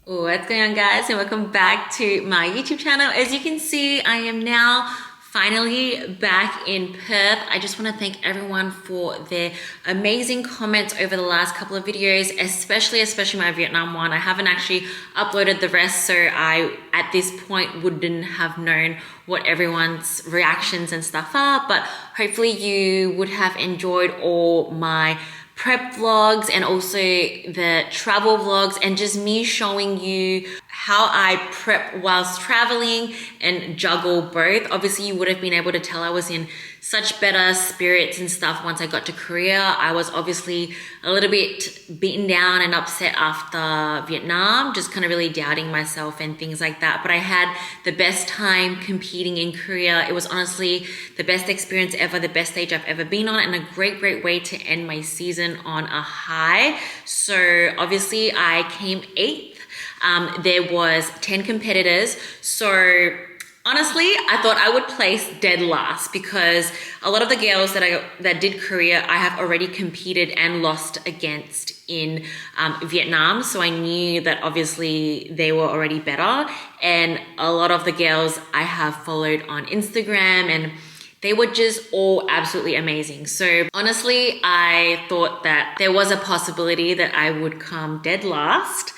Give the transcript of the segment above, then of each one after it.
What's going on, guys, and welcome back to my YouTube channel. As you can see, I am now finally back in Perth. I just want to thank everyone for their amazing comments over the last couple of videos, especially my Vietnam one. I haven't actually uploaded the rest, so I at this point wouldn't have known what everyone's reactions and stuff are, but hopefully you would have enjoyed all my prep vlogs and also the travel vlogs and just me showing you how I prep whilst traveling and juggle both. Obviously, you would have been able to tell I was in such better spirits and stuff once I got to Korea. I was obviously a little bit beaten down and upset after Vietnam, just kind of really doubting myself and things like that. But I had the best time competing in Korea. It was honestly the best experience ever, the best stage I've ever been on, and a great way to end my season on a high. So obviously I came 8th. There was 10 competitors. So honestly, I thought I would place dead last because a lot of the girls that did Korea, I have already competed and lost against in Vietnam. So I knew that obviously they were already better. And a lot of the girls I have followed on Instagram, and they were just all absolutely amazing. So honestly, I thought that there was a possibility that I would come dead last.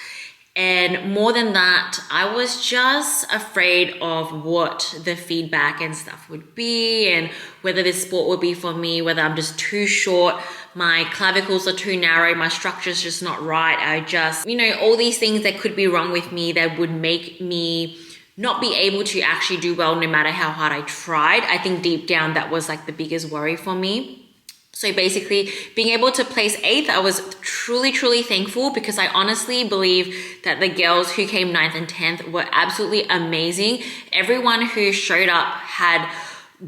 And more than that, I was just afraid of what the feedback and stuff would be and whether this sport would be for me, whether I'm just too short, my clavicles are too narrow, my structure's just not right. I just, all these things that could be wrong with me that would make me not be able to actually do well no matter how hard I tried. I think deep down that was like the biggest worry for me. So basically, being able to place 8th, I was truly thankful because I honestly believe that the girls who came 9th and 10th were absolutely amazing. Everyone who showed up had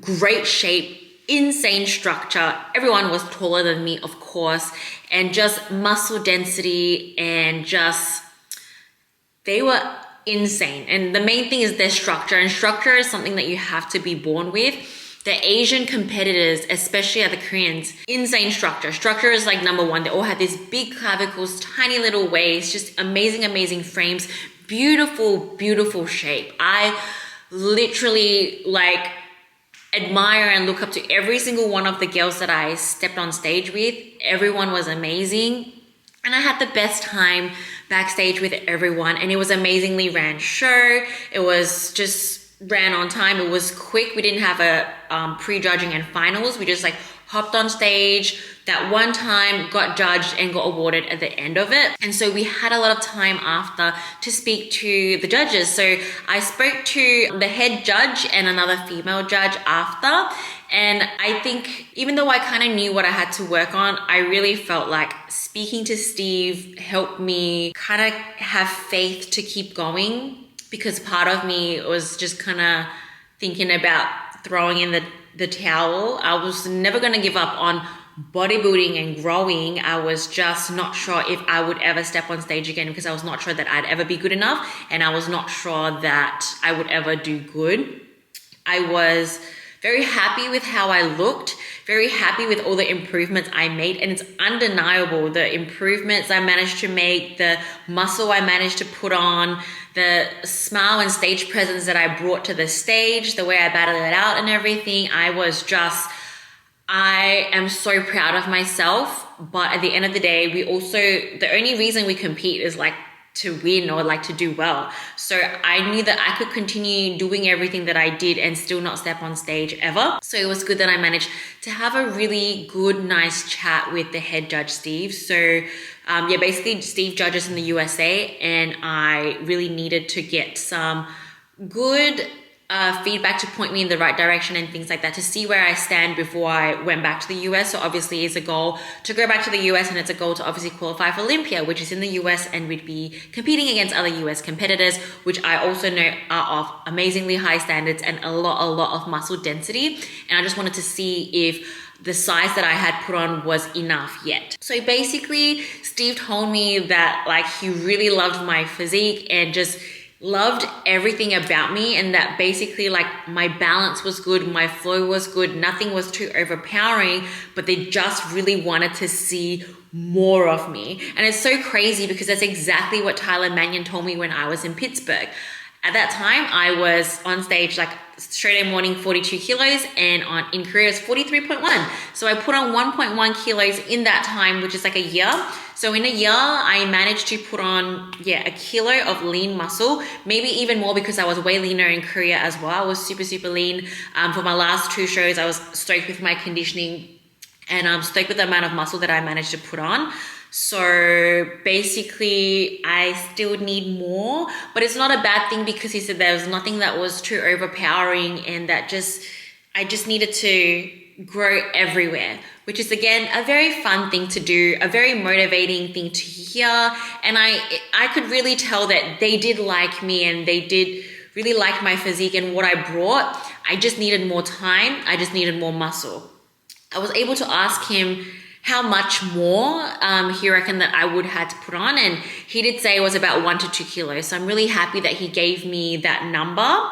great shape, insane structure. Everyone was taller than me, of course, and just muscle density and just, they were insane. And the main thing is their structure, and structure is something that you have to be born with. The Asian competitors, especially the Koreans, insane structure. Structure is like number one. They all had these big clavicles, tiny little waist, just amazing frames, beautiful shape. I literally admire and look up to every single one of the girls that I stepped on stage with. Everyone was amazing. And I had the best time backstage with everyone, and it was amazingly ran show. It was just ran on time. It was quick. We didn't have a pre-judging and finals. We just hopped on stage that one time, got judged and got awarded at the end of it. And so we had a lot of time after to speak to the judges. So I spoke to the head judge and another female judge after. And I think even though I kind of knew what I had to work on, I really felt like speaking to Steve helped me kind of have faith to keep going, because part of me was just kind of thinking about throwing in the towel. I was never going to give up on bodybuilding and growing. I was just not sure if I would ever step on stage again because I was not sure that I'd ever be good enough, and I was not sure that I would ever do good. I was very happy with how I looked, very happy with all the improvements I made, and it's undeniable the improvements I managed to make, the muscle I managed to put on, the smile and stage presence that I brought to the stage, the way I battled it out and everything. I am so proud of myself, but at the end of the day, the only reason we compete is to win or to do well. So I knew that I could continue doing everything that I did and still not step on stage ever. So it was good that I managed to have a really good, nice chat with the head judge, Steve. So basically Steve judges in the USA, and I really needed to get some good feedback to point me in the right direction and things like that, to see where I stand before I went back to the US. So obviously it's a goal to go back to the US, and it's a goal to obviously qualify for Olympia, which is in the US, and we'd be competing against other US competitors, which I also know are of amazingly high standards and a lot of muscle density. And I just wanted to see if the size that I had put on was enough yet. So basically Steve told me that he really loved my physique and just loved everything about me, and that basically my balance was good, my flow was good, nothing was too overpowering, but they just really wanted to see more of me. And it's so crazy because that's exactly what Tyler Mannion told me when I was in Pittsburgh. At that time, I was on stage like straight in morning 42 kilos, and in Korea it's 43.1. So I put on 1.1 kilos in that time, which is like a year. So in a year, I managed to put on, a kilo of lean muscle, maybe even more because I was way leaner in Korea as well. I was super, super lean. For my last 2 shows, I was stoked with my conditioning, and I'm stoked with the amount of muscle that I managed to put on. So basically, I still need more, but it's not a bad thing because he said there was nothing that was too overpowering, and that I just needed to grow everywhere, which is again a very fun thing to do, a very motivating thing to hear. And I could really tell that they did like me, and they did really like my physique and what I brought. I just needed more time. I just needed more muscle. I was able to ask him how much more he reckoned that I would have to put on, and he did say it was about 1 to 2 kilos. So I'm really happy that he gave me that number.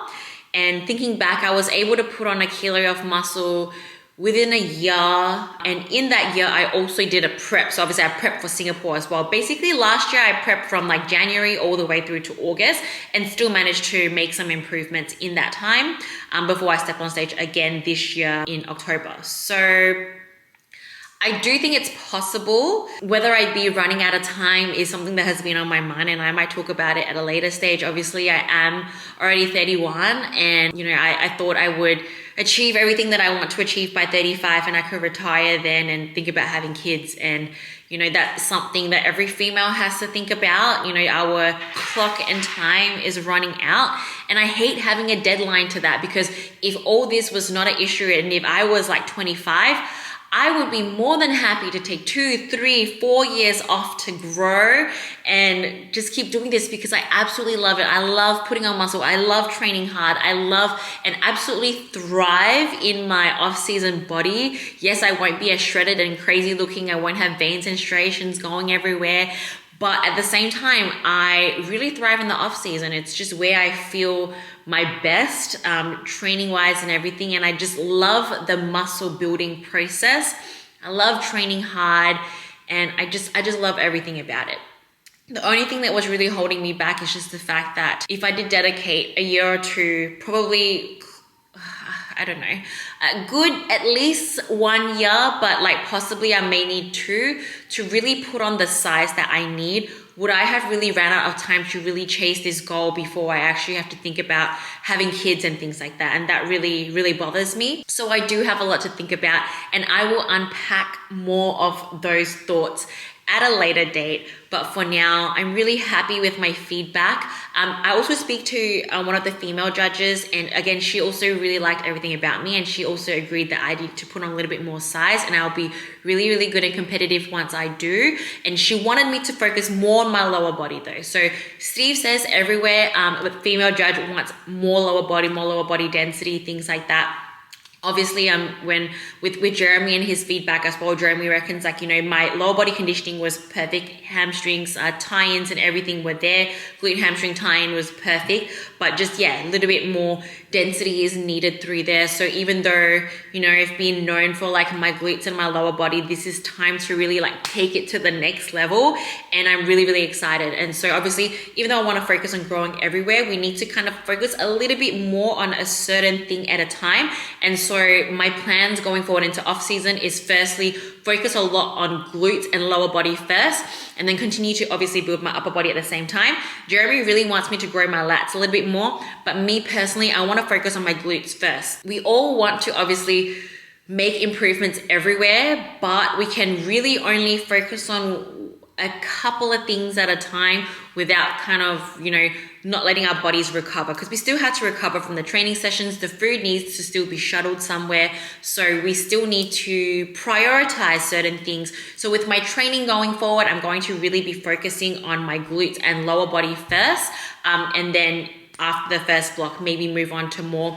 And thinking back, I was able to put on a kilo of muscle within a year, and in that year I also did a prep. So obviously I prepped for Singapore as well. Basically last year I prepped from like January all the way through to August, and still managed to make some improvements in that time before I stepped on stage again this year in October. So I do think it's possible. Whether I'd be running out of time is something that has been on my mind, and I might talk about it at a later stage. Obviously, I am already 31, and I thought I would achieve everything that I want to achieve by 35, and I could retire then and think about having kids. And that's something that every female has to think about. Our clock and time is running out, and I hate having a deadline to that, because if all this was not an issue, and if I was like 25, I would be more than happy to take 2, 3, 4 years off to grow and just keep doing this, because I absolutely love it. I love putting on muscle. I love training hard. I love and absolutely thrive in my off-season body. Yes, I won't be as shredded and crazy looking. I won't have veins and striations going everywhere. But at the same time, I really thrive in the off season. It's just where I feel my best, training wise and everything. And I just love the muscle building process. I love training hard, and I just love everything about it. The only thing that was really holding me back is just the fact that if I did dedicate a year or two, probably, I don't know, a good at least 1 year, but like possibly I may need 2 to really put on the size that I need. Would I have really ran out of time to really chase this goal before I actually have to think about having kids and things like that? And that really, really bothers me. So I do have a lot to think about, and I will unpack more of those thoughts at a later date. But for now, I'm really happy with my feedback. I also speak to one of the female judges, and again, she also really liked everything about me, and she also agreed that I need to put on a little bit more size, and I'll be really, really good and competitive once I do. And she wanted me to focus more on my lower body though. So Steve says everywhere, the female judge wants more lower body density, things like that. Obviously, when with Jeremy and his feedback as well, Jeremy reckons my lower body conditioning was perfect, hamstrings, tie-ins and everything were there. Glute hamstring tie-in was perfect, but just a little bit more density is needed through there. So even though I've been known for like my glutes and my lower body, this is time to really like take it to the next level, and I'm really, really excited. And so obviously, even though I want to focus on growing everywhere, we need to kind of focus a little bit more on a certain thing at a time. And so my plans going forward into off season is firstly focus a lot on glutes and lower body first, and then continue to obviously build my upper body at the same time. Jeremy really wants me to grow my lats a little bit more, but me personally, I want to focus on my glutes first. We all want to obviously make improvements everywhere, but we can really only focus on a couple of things at a time without kind of, not letting our bodies recover, because we still have to recover from the training sessions. The food needs to still be shuttled somewhere. So we still need to prioritize certain things. So with my training going forward, I'm going to really be focusing on my glutes and lower body first. And then after the first block, maybe move on to more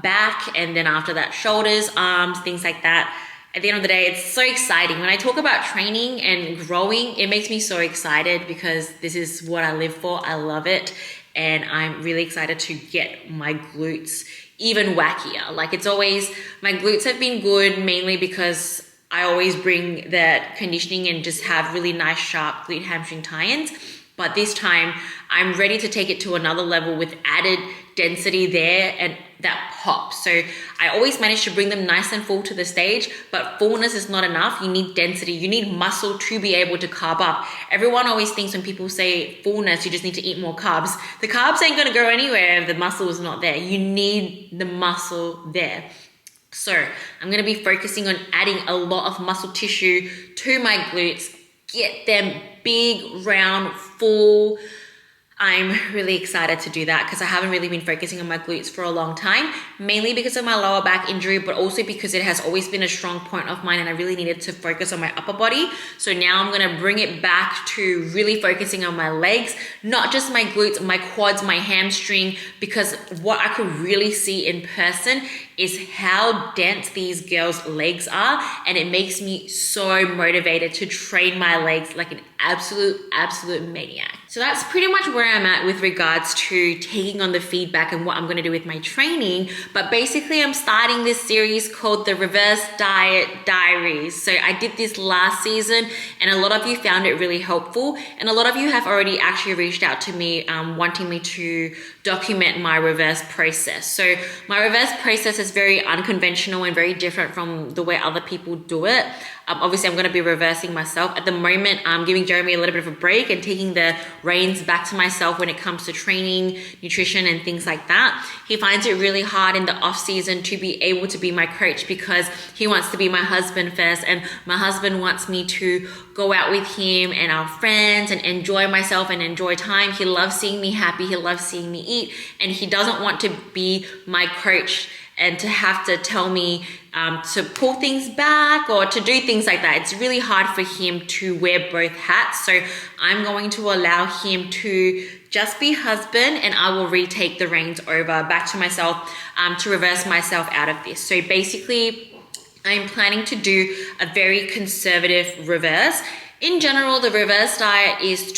back. And then after that, shoulders, arms, things like that. At the end of the day, it's so exciting. When I talk about training and growing, it makes me so excited because this is what I live for. I love it. And I'm really excited to get my glutes even wackier. Like it's always, my glutes have been good mainly because I always bring that conditioning and just have really nice sharp glute hamstring tie-ins. But this time I'm ready to take it to another level with added density there and that pop. So I always manage to bring them nice and full to the stage, but fullness is not enough. You need density. You need muscle to be able to carb up. Everyone always thinks when people say fullness, you just need to eat more carbs. The carbs ain't going to go anywhere if the muscle is not there. You need the muscle there. So I'm going to be focusing on adding a lot of muscle tissue to my glutes, get them big, round, full. I'm really excited to do that because I haven't really been focusing on my glutes for a long time, mainly because of my lower back injury, but also because it has always been a strong point of mine and I really needed to focus on my upper body. So now I'm going to bring it back to really focusing on my legs, not just my glutes, my quads, my hamstring, because what I could really see in person is how dense these girls' legs are, and it makes me so motivated to train my legs like an absolute maniac. So that's pretty much where I'm at with regards to taking on the feedback and what I'm going to do with my training. But basically I'm starting this series called the Reverse Diet Diaries. So I did this last season and a lot of you found it really helpful, and a lot of you have already actually reached out to me wanting me to document my reverse process. So my reverse process is very unconventional and very different from the way other people do it. Obviously, I'm going to be reversing myself. At the moment, I'm giving Jeremy a little bit of a break and taking the reins back to myself when it comes to training, nutrition, and things like that. He finds it really hard in the off season to be able to be my coach because he wants to be my husband first, and my husband wants me to go out with him and our friends and enjoy myself and enjoy time. He loves seeing me happy. He loves seeing me eat, and he doesn't want to be my coach and to have to tell me to pull things back or to do things like that. It's really hard for him to wear both hats. So I'm going to allow him to just be husband, and I will retake the reins over back to myself to reverse myself out of this. So basically, I'm planning to do a very conservative reverse. In general, the reverse diet is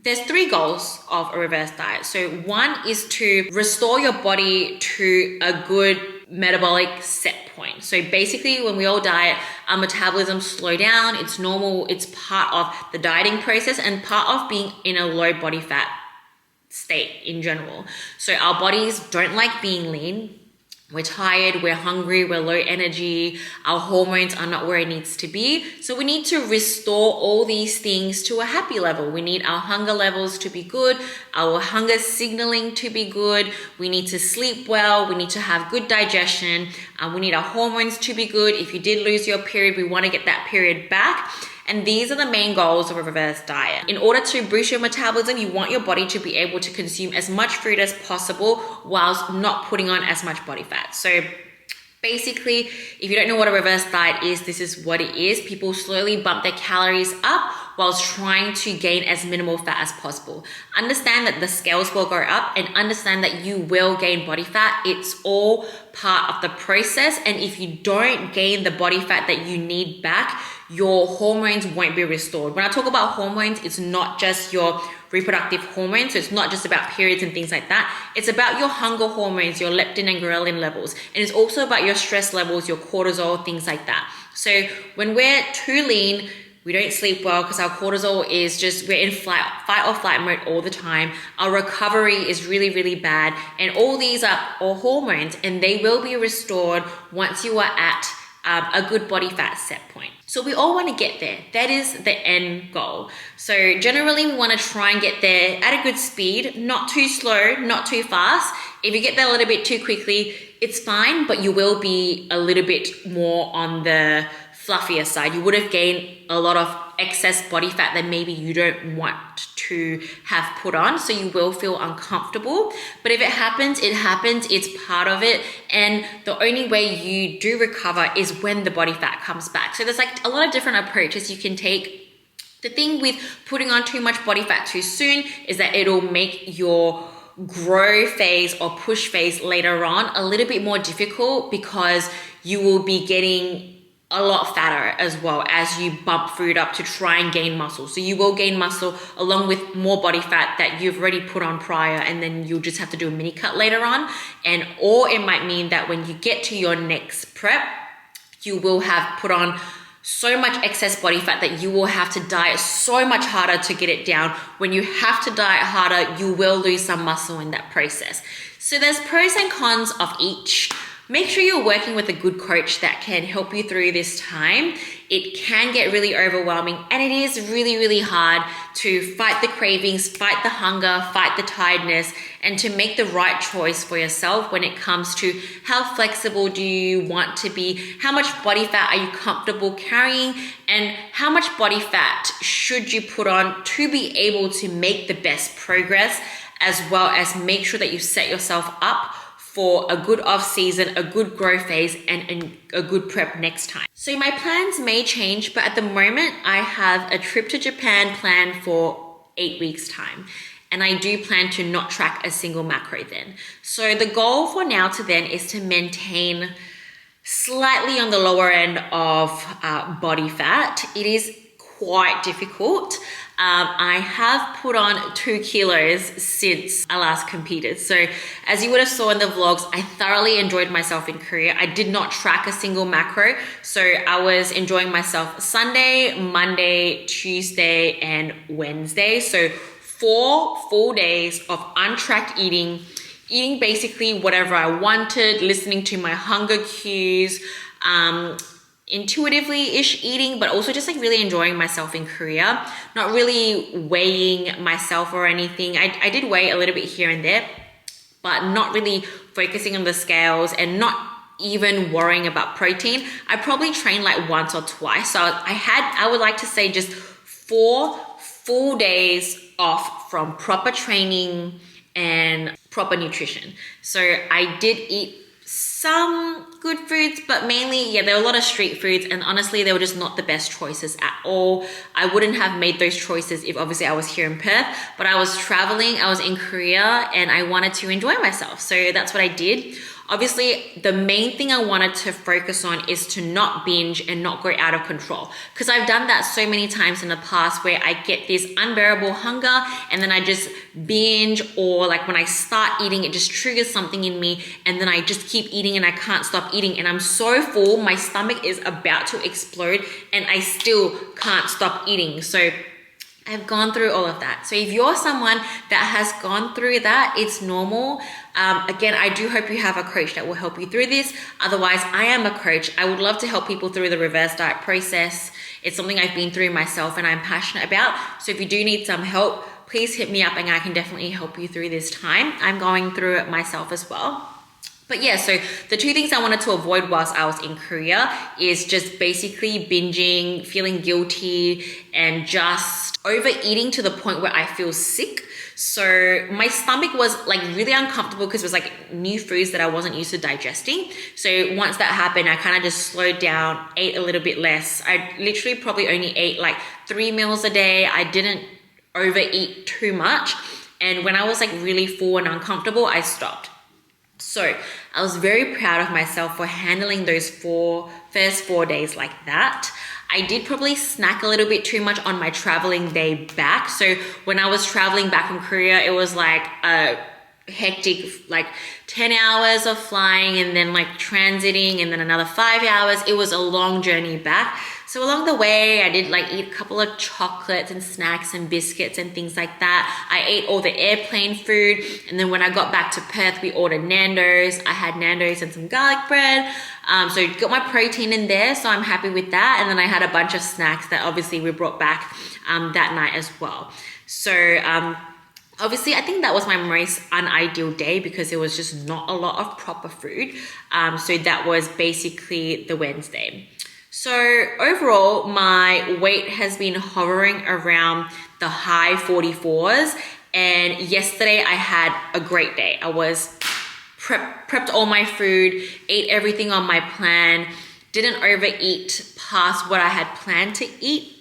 there's 3 goals of a reverse diet. So one is to restore your body to a good metabolic set point. So basically when we all diet, our metabolism slow down. It's normal. It's part of the dieting process and part of being in a low body fat state in general. So our bodies don't like being lean. We're tired, we're hungry, we're low energy, our hormones are not where it needs to be. So we need to restore all these things to a happy level. We need our hunger levels to be good, our hunger signaling to be good. We need to sleep well, we need to have good digestion, we need our hormones to be good. If you did lose your period, we want to get that period back. And these are the main goals of a reverse diet. In order to boost your metabolism, you want your body to be able to consume as much food as possible whilst not putting on as much body fat. So basically, if you don't know what a reverse diet is, this is what it is. People slowly bump their calories up whilst trying to gain as minimal fat as possible. Understand that the scales will go up and understand that you will gain body fat. It's all part of the process. And if you don't gain the body fat that you need back, your hormones won't be restored. When I talk about hormones, it's not just your reproductive hormones. So it's not just about periods and things like that. It's about your hunger hormones, your leptin and ghrelin levels. And it's also about your stress levels, your cortisol, things like that. So when we're too lean, we don't sleep well because our cortisol is just, we're in fight or flight mode all the time. Our recovery is really, really bad. And all these are all hormones, and they will be restored once you are at a good body fat set point. So we all want to get there. That is the end goal. So generally we want to try and get there at a good speed, not too slow, not too fast. If you get there a little bit too quickly, it's fine, but you will be a little bit more on the fluffier side. You would have gained a lot of excess body fat that maybe you don't want to have put on, so you will feel uncomfortable. But if it happens, it happens. It's part of it, and the only way you do recover is when the body fat comes back. So there's like a lot of different approaches you can take. The thing with putting on too much body fat too soon is that it'll make your grow phase or push phase later on a little bit more difficult because you will be getting a lot fatter as well as you bump food up to try and gain muscle. So you will gain muscle along with more body fat that you've already put on prior, and then you'll just have to do a mini cut later on. Or it might mean that when you get to your next prep, you will have put on so much excess body fat that you will have to diet so much harder to get it down. When you have to diet harder, you will lose some muscle in that process. So there's pros and cons of each. Make sure you're working with a good coach that can help you through this time. It can get really overwhelming, and it is really, really hard to fight the cravings, fight the hunger, fight the tiredness, and to make the right choice for yourself when it comes to how flexible do you want to be, how much body fat are you comfortable carrying, and how much body fat should you put on to be able to make the best progress, as well as make sure that you set yourself up for a good off season, a good growth phase, and a good prep next time. So my plans may change, but at the moment I have a trip to Japan planned for 8 weeks time. And I do plan to not track a single macro then. So the goal for now to then is to maintain slightly on the lower end of body fat. It is quite difficult. I have put on 2 kilos since I last competed. So as you would have saw in the vlogs, I thoroughly enjoyed myself in Korea. I did not track a single macro. So I was enjoying myself Sunday, Monday, Tuesday, and Wednesday. So 4 full days of untracked eating basically whatever I wanted, listening to my hunger cues, intuitively-ish eating, but also just like really enjoying myself in Korea, not really weighing myself or anything. I did weigh a little bit here and there, but not really focusing on the scales and not even worrying about protein. I probably trained like once or twice. So I would like to say just 4 full days off from proper training and proper nutrition. So I did eat some good foods, but mainly, yeah, there were a lot of street foods, and honestly, they were just not the best choices at all. I wouldn't have made those choices if obviously I was here in Perth, but I was traveling, I was in Korea, and I wanted to enjoy myself. So that's what I did. Obviously, the main thing I wanted to focus on is to not binge and not go out of control. Because I've done that so many times in the past where I get this unbearable hunger and then I just binge, or like when I start eating, it just triggers something in me and then I just keep eating and I can't stop eating. And I'm so full, my stomach is about to explode and I still can't stop eating. So I've gone through all of that. So if you're someone that has gone through that, it's normal. Again, I do hope you have a coach that will help you through this. Otherwise, I am a coach. I would love to help people through the reverse diet process. It's something I've been through myself and I'm passionate about. So if you do need some help, please hit me up and I can definitely help you through this time. I'm going through it myself as well. But yeah, so the 2 things I wanted to avoid whilst I was in Korea is just basically binging, feeling guilty, and just overeating to the point where I feel sick. So my stomach was like really uncomfortable because it was like new foods that I wasn't used to digesting. So once that happened, I kind of just slowed down, ate a little bit less. I literally probably only ate like 3 meals a day. I didn't overeat too much. And when I was like really full and uncomfortable, I stopped. So I was very proud of myself for handling those first 4 days like that. I did probably snack a little bit too much on my traveling day back. So when I was traveling back from Korea, it was like a hectic, like 10 hours of flying and then like transiting and then another 5 hours. It was a long journey back. So along the way, I did like eat a couple of chocolates and snacks and biscuits and things like that. I ate all the airplane food. And then when I got back to Perth, we ordered Nando's. I had Nando's and some garlic bread. So got my protein in there. So I'm happy with that. And then I had a bunch of snacks that obviously we brought back that night as well. So obviously, I think that was my most unideal day because there was just not a lot of proper food. So that was basically the Wednesday. So overall, my weight has been hovering around the high 44s. And yesterday I had a great day. I was prepped all my food, ate everything on my plan, didn't overeat past what I had planned to eat.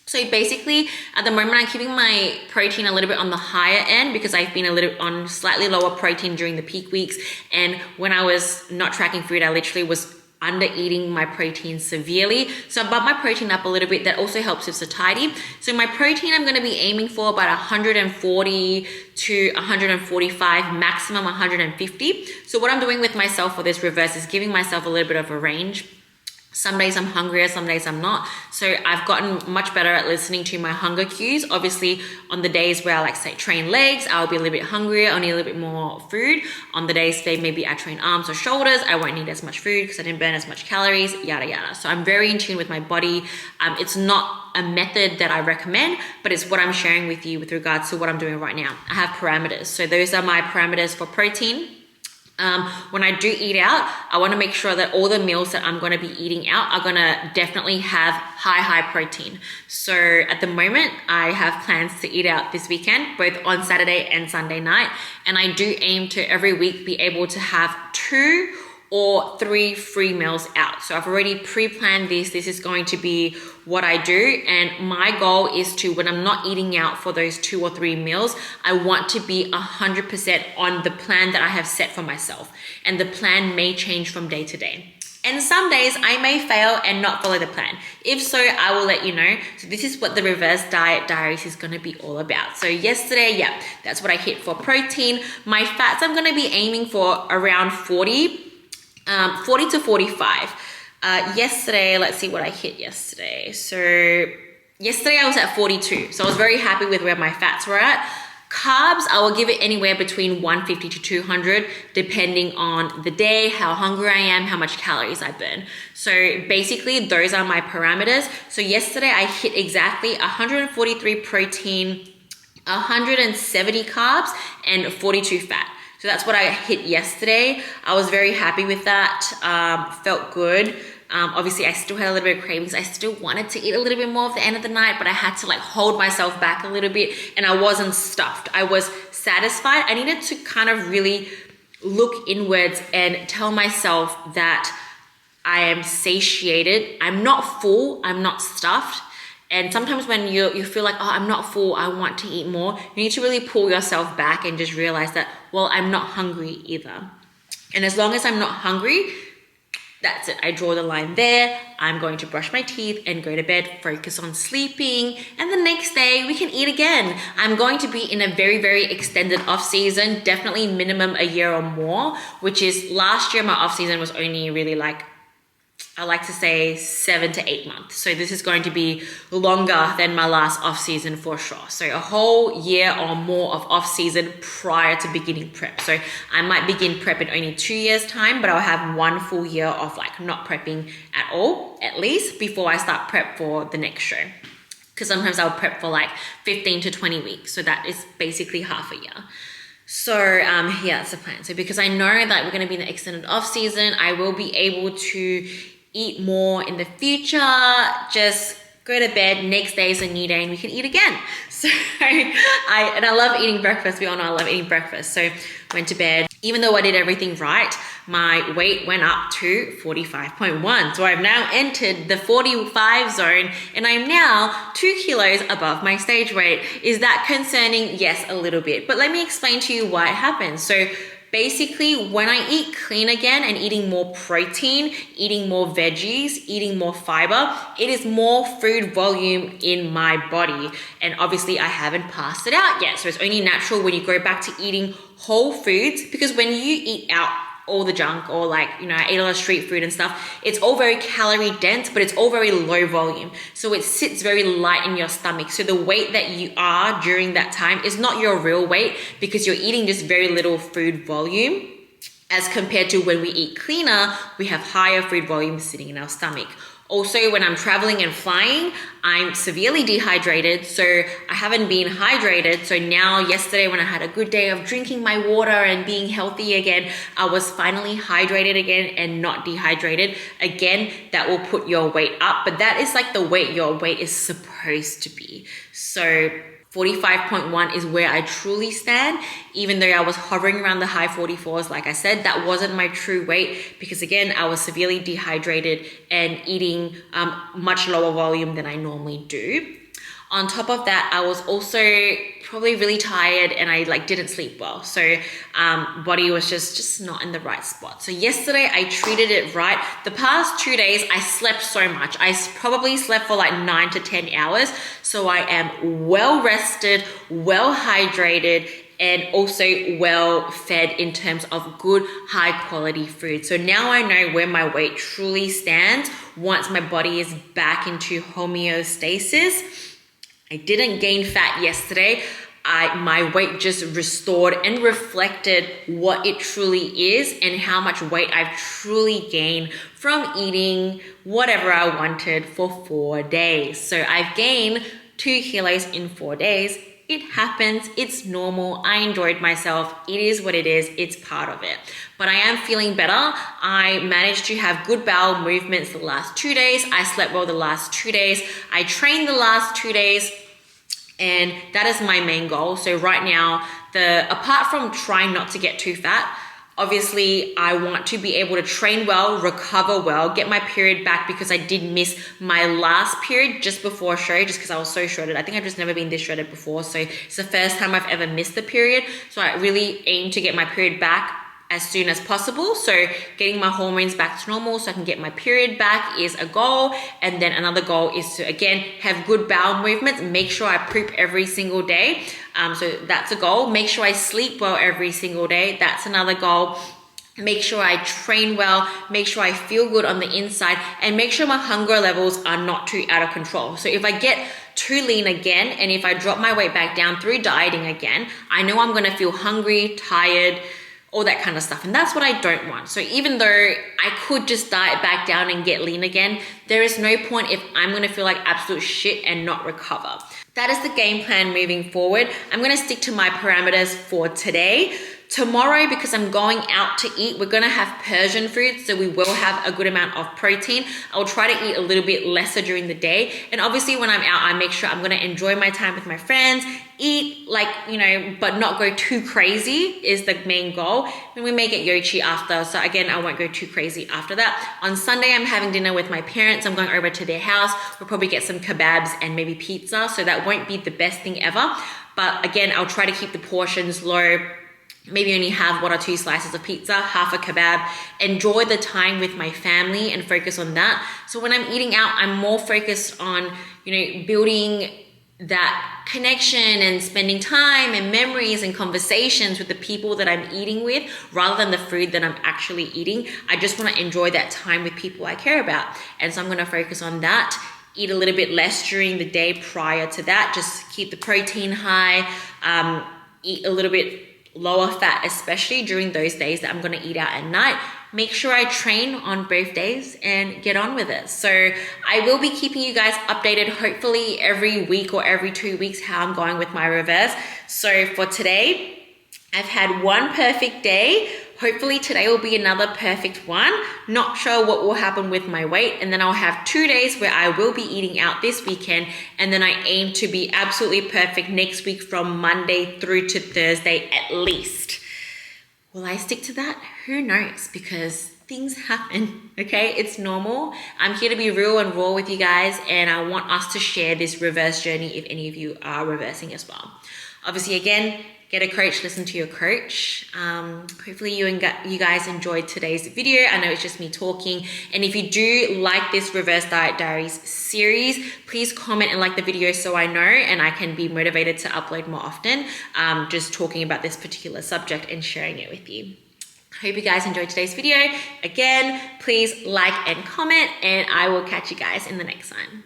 So basically, at the moment, I'm keeping my protein a little bit on the higher end because I've been a little on slightly lower protein during the peak weeks. And when I was not tracking food, I literally was under eating my protein severely. So I bumped my protein up a little bit. That also helps with satiety. So my protein, I'm going to be aiming for about 140 to 145, maximum 150. So what I'm doing with myself for this reverse is giving myself a little bit of a range. Some days I'm hungrier, some days I'm not. So I've gotten much better at listening to my hunger cues. Obviously, on the days where I like say train legs, I'll be a little bit hungrier, I'll need a little bit more food. On the days say maybe I train arms or shoulders, I won't need as much food because I didn't burn as much calories, yada yada. So I'm very in tune with my body. It's not a method that I recommend, but it's what I'm sharing with you with regards to what I'm doing right now. I have parameters. So those are my parameters for protein. When I do eat out, I want to make sure that all the meals that I'm going to be eating out are going to definitely have high protein. So at the moment, I have plans to eat out this weekend, both on Saturday and Sunday night. And I do aim to every week be able to have 2 or 3 free meals out. So I've already pre-planned this. This is going to be what I do. And my goal is to, when I'm not eating out for those 2 or 3 meals, I want to be 100% on the plan that I have set for myself. And the plan may change from day to day. And some days I may fail and not follow the plan. If so, I will let you know. So this is what the Reverse Diet Diaries is gonna be all about. So yesterday, yeah, that's what I hit for protein. My fats, I'm gonna be aiming for around 40 to 45. Yesterday, let's see what I hit yesterday. So yesterday I was at 42. So I was very happy with where my fats were at. Carbs, I will give it anywhere between 150 to 200, depending on the day, how hungry I am, how much calories I burn. So basically those are my parameters. So yesterday I hit exactly 143 protein, 170 carbs, and 42 fat. So that's what I hit yesterday. I was very happy with that, felt good. Obviously I still had a little bit of cravings. I still wanted to eat a little bit more at the end of the night, but I had to like hold myself back a little bit, and I wasn't stuffed. I was satisfied. I needed to kind of really look inwards and tell myself that I am satiated. I'm not full, I'm not stuffed. And sometimes when you feel like, oh, I'm not full, I want to eat more, you need to really pull yourself back and just realize that, well, I'm not hungry either. And as long as I'm not hungry, that's it. I draw the line there. I'm going to brush my teeth and go to bed, focus on sleeping. And the next day we can eat again. I'm going to be in a very extended off season, definitely minimum a year or more, which is last year my off season was only really like, I like to say 7 to 8 months. So this is going to be longer than my last off season for sure. So a whole year or more of off season prior to beginning prep. So I might begin prep in only 2 years time, but I'll have 1 full year of like not prepping at all, at least before I start prep for the next show. Because sometimes I'll prep for like 15 to 20 weeks. So that is basically half a year. So yeah, that's the plan. So because I know that we're going to be in the extended off season, I will be able to eat more in the future. Just go to bed, next day is a new day and we can eat again. So I love eating breakfast. We all know I love eating breakfast. So went to bed. Even though I did everything right, my weight went up to 45.1. So I've now entered the 45 zone and I'm now 2 kilos above my stage weight. Is that concerning? Yes, a little bit. But let me explain to you why it happens. So basically, when I eat clean again and eating more protein, eating more veggies, eating more fiber, it is more food volume in my body. And obviously I haven't passed it out yet. So it's only natural when you go back to eating whole foods, because when you eat out all the junk or like, you know, I ate a lot of street food and stuff, it's all very calorie dense, but it's all very low volume. So it sits very light in your stomach. So the weight that you are during that time is not your real weight because you're eating just very little food volume, as compared to when we eat cleaner, we have higher food volume sitting in our stomach. Also, when I'm traveling and flying, I'm severely dehydrated, so I haven't been hydrated. So now yesterday when I had a good day of drinking my water and being healthy again, I was finally hydrated again and not dehydrated. Again, that will put your weight up, but that is like the weight your weight is supposed to be. So 45.1 is where I truly stand, even though I was hovering around the high 44s. Like I said, that wasn't my true weight because again, I was severely dehydrated and eating much lower volume than I normally do. On top of that, I was also probably really tired and I like didn't sleep well. So body was just not in the right spot. So yesterday I treated it right. The past 2 days I slept so much. I probably slept for like 9 to 10 hours. So I am well rested, well hydrated, and also well fed in terms of good, high quality food. So now I know where my weight truly stands once my body is back into homeostasis. I didn't gain fat yesterday. My weight just restored and reflected what it truly is and how much weight I've truly gained from eating whatever I wanted for 4 days. So I've gained 2 kilos in 4 days. It happens. It's normal. I enjoyed myself. It is what it is. It's part of it. But I am feeling better. I managed to have good bowel movements the last 2 days. I slept well the last 2 days. I trained the last 2 days. And that is my main goal. So right now, apart from trying not to get too fat, obviously I want to be able to train well, recover well, get my period back, because I did miss my last period just before a show, just because I was so shredded. I think I've just never been this shredded before. So it's the first time I've ever missed the period. So I really aim to get my period back as soon as possible. So getting my hormones back to normal so I can get my period back is a goal. And then another goal is to, again, have good bowel movements, make sure I poop every single day. So that's a goal. Make sure I sleep well every single day. That's another goal. Make sure I train well, make sure I feel good on the inside, and make sure my hunger levels are not too out of control. So if I get too lean again, and if I drop my weight back down through dieting again, I know I'm gonna feel hungry, tired, all that kind of stuff. And that's what I don't want. So even though I could just diet back down and get lean again, there is no point if I'm gonna feel like absolute shit and not recover. That is the game plan moving forward. I'm gonna stick to my parameters for today. Tomorrow, because I'm going out to eat, we're gonna have Persian food, so we will have a good amount of protein. I'll try to eat a little bit lesser during the day. And obviously when I'm out, I make sure I'm gonna enjoy my time with my friends, eat like, but not go too crazy is the main goal. And we may get yochi after, so again, I won't go too crazy after that. On Sunday, I'm having dinner with my parents. I'm going over to their house. We'll probably get some kebabs and maybe pizza, so that won't be the best thing ever. But again, I'll try to keep the portions low. Maybe only have 1 or 2 slices of pizza, half a kebab, enjoy the time with my family and focus on that. So when I'm eating out, I'm more focused on, building that connection and spending time and memories and conversations with the people that I'm eating with, rather than the food that I'm actually eating. I just want to enjoy that time with people I care about. And so I'm going to focus on that. Eat a little bit less during the day prior to that. Just keep the protein high, eat a little bit lower fat, especially during those days that I'm going to eat out at night. Make sure I train on both days and get on with it. So I will be keeping you guys updated, hopefully every week or every 2 weeks, how I'm going with my reverse. So for today, I've had one perfect day. Hopefully today will be another perfect one. Not sure what will happen with my weight. And then I'll have 2 days where I will be eating out this weekend. And then I aim to be absolutely perfect next week from Monday through to Thursday at least. Will I stick to that? Who knows? Because things happen, okay? It's normal. I'm here to be real and raw with you guys. And I want us to share this reverse journey if any of you are reversing as well. Obviously, again, get a coach, listen to your coach. Hopefully you guys enjoyed today's video. I know it's just me talking. And if you do like this Reverse Diet Diaries series, please comment and like the video so I know and I can be motivated to upload more often, just talking about this particular subject and sharing it with you. Hope you guys enjoyed today's video. Again, please like and comment, and I will catch you guys in the next one.